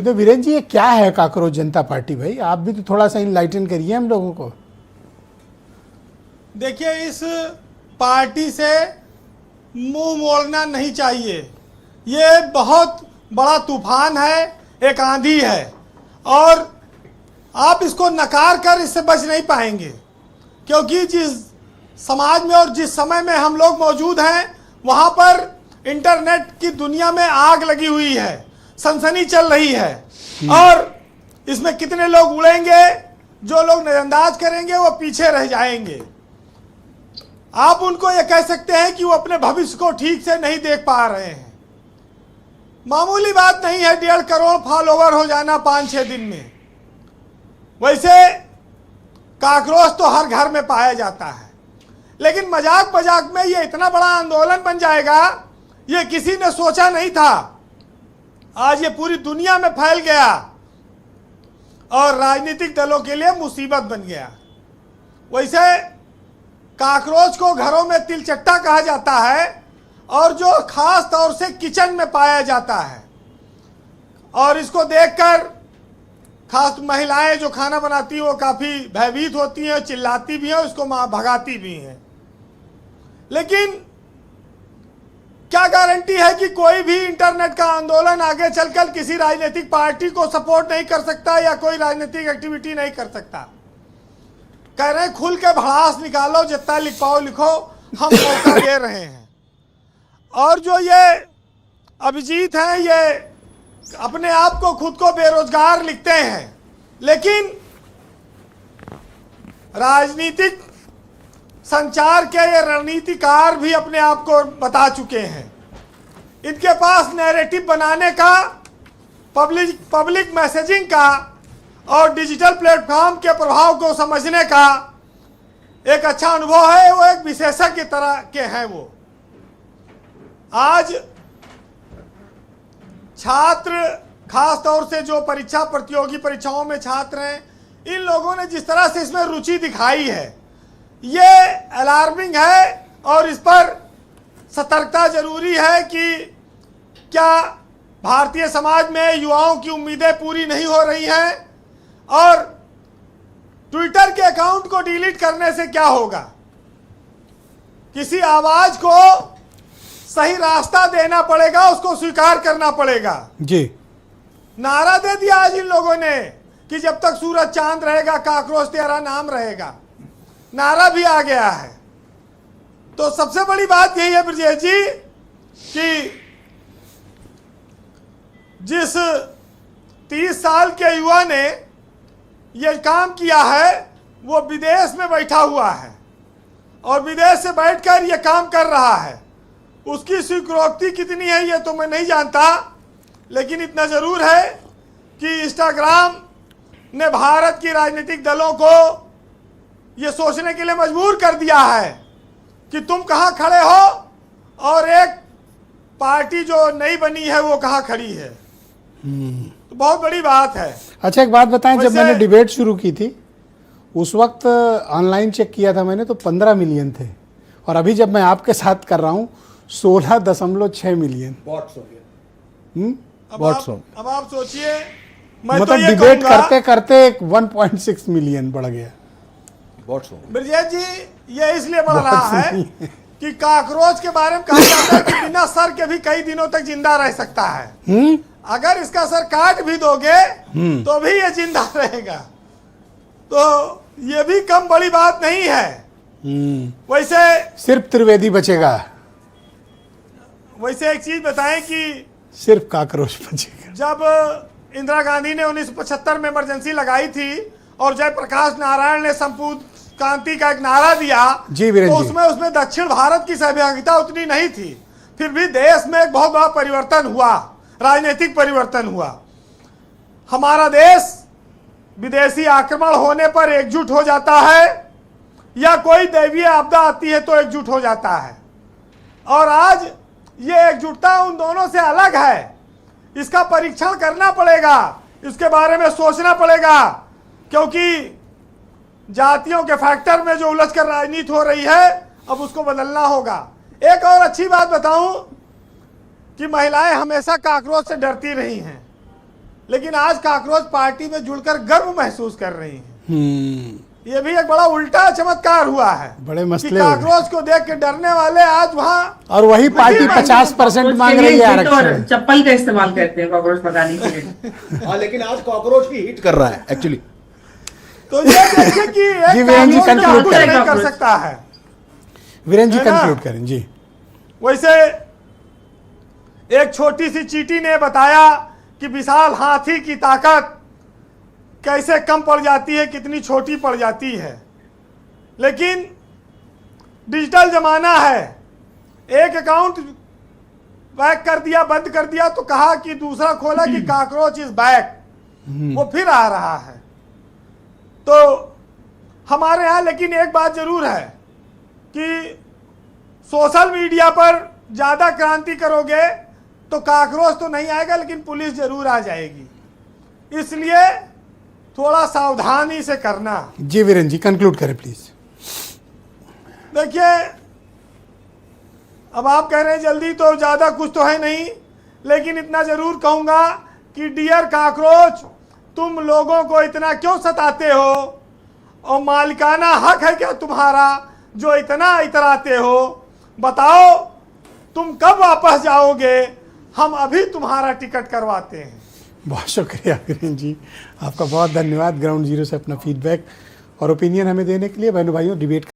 तो वीरेंद्र जी, ये क्या है काकरोच जनता पार्टी? भाई आप भी तो थोड़ा सा इनलाइटन करिए हम लोगों को। देखिए, इस पार्टी से मुंह मोड़ना नहीं चाहिए। ये बहुत बड़ा तूफान है, एक आंधी है, और आप इसको नकार कर इससे बच नहीं पाएंगे, क्योंकि जिस समाज में और जिस समय में हम लोग मौजूद हैं वहाँ पर इंटरनेट की दुनिया में आग लगी हुई है, सनसनी चल रही है, और इसमें कितने लोग उड़ेंगे, जो लोग नजरअंदाज करेंगे वो पीछे रह जाएंगे। आप उनको ये कह सकते हैं कि वो अपने भविष्य को ठीक से नहीं देख पा रहे हैं। मामूली बात नहीं है 1.5 करोड़ फॉलोवर हो जाना 5-6 दिन में। वैसे काकरोच तो हर घर में पाया जाता है, लेकिन मजाक मजाक में ये इतना बड़ा आंदोलन बन जाएगा, ये किसी ने सोचा नहीं था। आज ये पूरी दुनिया में फैल गया और राजनीतिक दलों के लिए मुसीबत बन गया। वैसे काकरोच को घरों में तिलचट्टा कहा जाता है, और जो खास तौर से किचन में पाया जाता है, और इसको देखकर खास महिलाएं जो खाना बनाती हैं वो काफ़ी भयभीत होती हैं, चिल्लाती भी हैं, उसको भगाती भी हैं। लेकिन क्या गारंटी है कि कोई भी इंटरनेट का आंदोलन आगे चलकर किसी राजनीतिक पार्टी को सपोर्ट नहीं कर सकता या कोई राजनीतिक एक्टिविटी नहीं कर सकता? कह रहे हैं खुल के भड़ास निकालो, जितना लिख पाओ लिखो, हम मौका दे रहे हैं। और जो ये अभिजीत हैं, ये अपने आप को खुद को बेरोजगार लिखते हैं, लेकिन राजनीतिक संचार के ये रणनीतिकार भी अपने आप को बता चुके हैं। इनके पास नैरेटिव बनाने का, पब्लिक मैसेजिंग का और डिजिटल प्लेटफॉर्म के प्रभाव को समझने का एक अच्छा अनुभव है। वो एक विशेषज्ञ की तरह के हैं। वो आज छात्र, खास तौर से जो प्रतियोगी परीक्षाओं में छात्र हैं, इन लोगों ने जिस तरह से इसमें रुचि दिखाई है, ये अलार्मिंग है, और इस पर सतर्कता जरूरी है कि क्या भारतीय समाज में युवाओं की उम्मीदें पूरी नहीं हो रही हैं, और ट्विटर के अकाउंट को डिलीट करने से क्या होगा? किसी आवाज को सही रास्ता देना पड़ेगा, उसको स्वीकार करना पड़ेगा। जी, नारा दे दिया आज इन लोगों ने कि जब तक सूरज चांद रहेगा काकरोच तेरा नाम रहेगा। नारा भी आ गया है। तो सबसे बड़ी बात यही है ब्रजेश जी कि जिस 30 साल के युवा ने ये काम किया है, वो विदेश में बैठा हुआ है, और विदेश से बैठकर ये काम कर रहा है। उसकी स्वीकृति कितनी है ये तो मैं नहीं जानता, लेकिन इतना जरूर है कि इंस्टाग्राम ने भारत की राजनीतिक दलों को ये सोचने के लिए मजबूर कर दिया है कि तुम कहाँ खड़े हो, और एक पार्टी जो नई बनी है वो कहाँ खड़ी है। तो बहुत बड़ी बात है। अच्छा, एक बात बताएं, जब मैंने डिबेट शुरू की थी उस वक्त ऑनलाइन चेक किया था मैंने, तो 15 मिलियन थे, और अभी जब मैं आपके साथ कर रहा हूँ 16.6 मिलियन बॉट्स हो गया। अब आप सोचिए, मतलब डिबेट करते करते 1.6 मिलियन बढ़ गया। ब्रजेश जी, ये इसलिए बढ़ रहा है कि काकरोच के बारे में कहा जाता है कि बिना सर के भी कई दिनों तक जिंदा रह सकता है। अगर इसका सर काट भी दोगे तो भी ये जिंदा रहेगा। तो ये भी कम बड़ी बात नहीं है। वैसे सिर्फ त्रिवेदी बचेगा। वैसे एक चीज बताएं कि सिर्फ काकरोच बचेगा। जब इंदिरा गांधी ने 1975 में इमरजेंसी लगाई थी और जयप्रकाश नारायण ने संपूर्ण क्रांति का एक नारा दिया, तो उसमें दक्षिण भारत की सहभागिता उतनी नहीं थी। फिर भी देश में एक बहुत बड़ा परिवर्तन हुआ, राजनीतिक परिवर्तन हुआ। हमारा देश विदेशी आक्रमण होने पर एकजुट हो जाता है, या कोई दैवीय आपदा आती है तो एकजुट हो जाता है। और आज ये एकजुटता उन दोनों से अलग है। इसका परीक्षण करना पड़ेगा, इसके बारे में सोचना पड़ेगा, क्योंकि जातियों के फैक्टर में जो उलझकर राजनीति हो रही है, अब उसको बदलना होगा। एक और अच्छी बात बताऊं कि महिलाएं हमेशा काकरोच से डरती रही हैं, लेकिन आज कॉकरोच पार्टी में जुड़कर गर्व महसूस कर रही हैं। ये भी एक बड़ा उल्टा चमत्कार हुआ है। बड़े कि मसले हो गए। कॉकरोच को देख के डरने वाले आज वहां और वही पार्टी नहीं, 50% मांग रही है आरक्षण। चप्पल का इस्तेमाल करते हैं कॉकरोच भगाने के लिए। हाँ, लेकिन आज कॉकरोच भी हिट कर रहा है एक्चुअली। तो ये देखिए कि एक जी, वीरेंद्र जी, कॉकरोच conclude कुछ करें। नहीं कर सकता है। वीरेंद्र जी है ना? कंक्लूड करें जी। वैसे एक छोटी सी चींटी ने बताया कि विशाल हाथी की ताकत कैसे कम पड़ जाती है, कितनी छोटी पड़ जाती है। लेकिन डिजिटल जमाना है, एक अकाउंट बैक कर दिया, बंद कर दिया, तो कहा कि दूसरा खोला कि कॉकरोच इज बैक, वो फिर आ रहा है। तो हमारे यहाँ लेकिन एक बात जरूर है कि सोशल मीडिया पर ज़्यादा क्रांति करोगे तो कॉकरोच तो नहीं आएगा, लेकिन पुलिस जरूर आ जाएगी। इसलिए थोड़ा सावधानी से करना। जी वीरेंद्र जी कंक्लूड करें प्लीज। देखिए, अब आप कह रहे हैं जल्दी, तो ज़्यादा कुछ तो है नहीं, लेकिन इतना ज़रूर कहूँगा कि डियर कॉकरोच, तुम लोगों को इतना क्यों सताते हो, और मालिकाना हक है क्या तुम्हारा जो इतना इतराते हो? बताओ तुम कब वापस जाओगे, हम अभी तुम्हारा टिकट करवाते हैं। बहुत शुक्रिया वीरेंद्र जी, आपका बहुत धन्यवाद ग्राउंड जीरो से अपना फीडबैक और ओपिनियन हमें देने के लिए। बहनों भाइयों, डिबेट